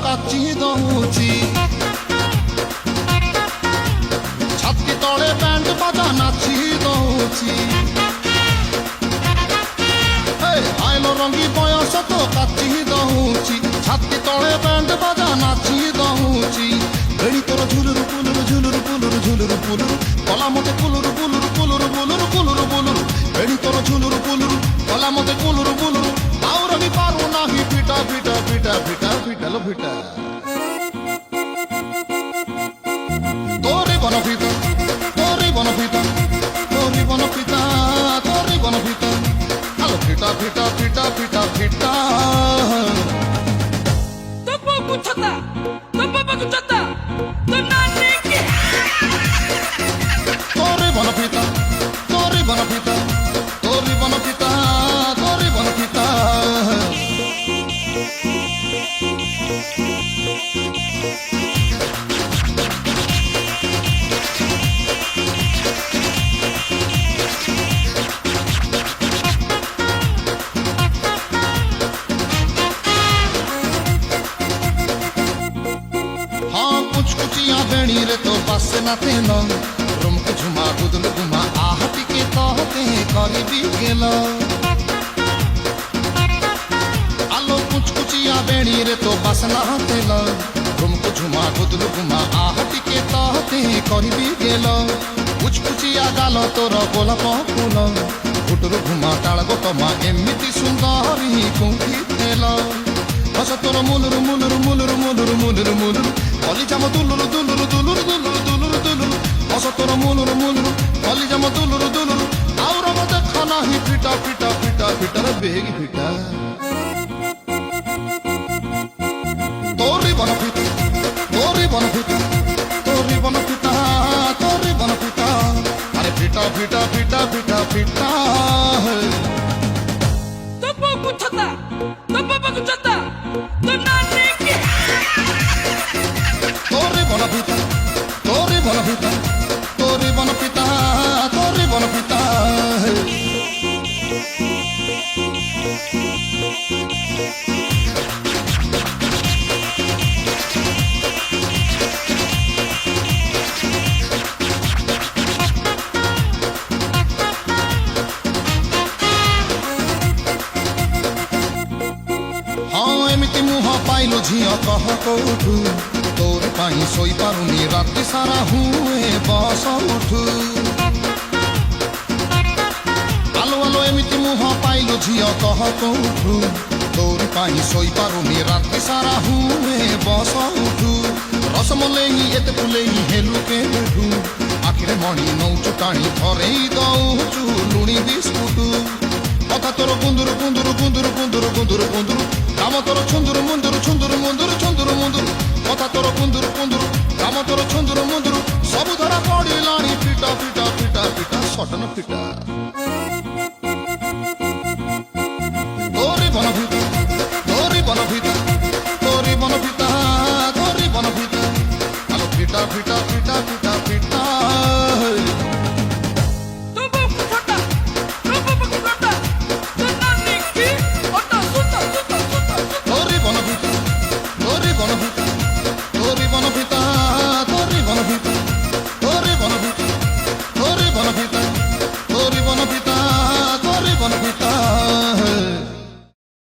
କାଚି ଦଉଛି ଛାତି ତଳେ ବ୍ୟାଣ୍ଡ ବାଜା ନାଚି ଦଉଛି ଆଇଲ ରଙ୍ଗୀ ବୟସ ତ କାଚି ଦଉଛି ଛାତି ତଳେ ବ୍ୟାଣ୍ଡ ବାଜା ନାଚି ଦଉଛି ବେଣୀ ତୋର ଝୁଲୁରୁ ପୁଲୁରୁ ଝୁଲୁରୁ ପୁଲୁରୁ ଝୁଲୁରୁ ପୁଲୁରୁ କଲା ମତେ କୁଲୁରୁ ବୁଲୁରୁ କୁଲୁରୁ ବୁଲୁରୁ କୁଲୁରୁ ବୁଲୁରୁ ବେଣୀ ତୋର ଝୁଲୁରୁ ପୁଲୁରୁ କଲା ମତେ କୁଲୁରୁ ବୁଲୁରୁ ଆଉ ରହି ପାରୁ ନାହିଁ ଫିଟା ଫିଟା ଫିଟା ଫିଟା ଫିଟା ଲୋ ଫିଟା ତୋରି ବନ ଫିତା ତୋରି ବନ ଫିତା ତୋରି ବନ ଫିତା ତୋରି ବନ ଫିତା আলো ফিটা ফিটা ফিটা ফিটা ফিটা তো বাবু ছাতা তো বাবু ছাতা তো নানি কি তোরে বন ফিতা তোরে বন ফিতা তোরে বন ফিতা তোরে বন ফিতা कुचिया बेणी रे तो बस न तेल रुमक झुमा गुदल गुमा आहटी के तहते करी भी गेल आलो कुचिया बेणी रे तो बस न तेल रुमक झुमा गुदल गुमा आहटी के तहते करी भी गेल कुचिया गाल तोर गोलाप फूल गुटुरु घुमा ताल गोतमा एमिति सुंदरी कुंठी तेल हस तोर मुलुरु मुलुरु मुलुरु मुलुरु मुलुरु मुलुरु कलिजाम दुलुरु दुलुरु दुलुरु दुलुरु दुलुरु दुलुरु हस तोर मुलुरु मुलुरु कलिजाम दुलुरु दुलुरु आउर मते खाना ही फिटा फिटा फिटा फिटा रे बेग फिटा तोरी बन फिटा तोरी बन फिटा तोरी बन फिटा तोरी बन फिटा अरे फिटा फिटा फिटा फिटा फिटा তো বাবু ছাতা তো বাবু ছাতা তো নানি কি তোরে বন পিতা তোরে বন পিতা তোরে বন পিতা তোরে বন পিতা हाँ एमती मुह पाइलो झिया कह कौठू तोर पाई सोई पारुनी राति सारा हुए बस उठू आलो आलो एमती मुह पाइलो झिया कह कौठू तोर पाई सोई पारुनी राति सारा हुए बस उठू रसमलेई एते फुलेई हेलु के बेठू आखिरे मणि नौचु टाणी धरेई दौचु लुणी बिस्कुटू कथा तोर कुंदुरु कुंदुरु कुंदुरु कुंदुरु कुंदुरु कुंदुरु काम तोर छुंदुरु मुंदुरु छुंदुरु मुंदुरु छुंदुरु मुंदुरु कथा तोर कुंदुरु कुंदुरु काम तोर छुंदुरु मुंदुरु सब धरा पड़िलाणी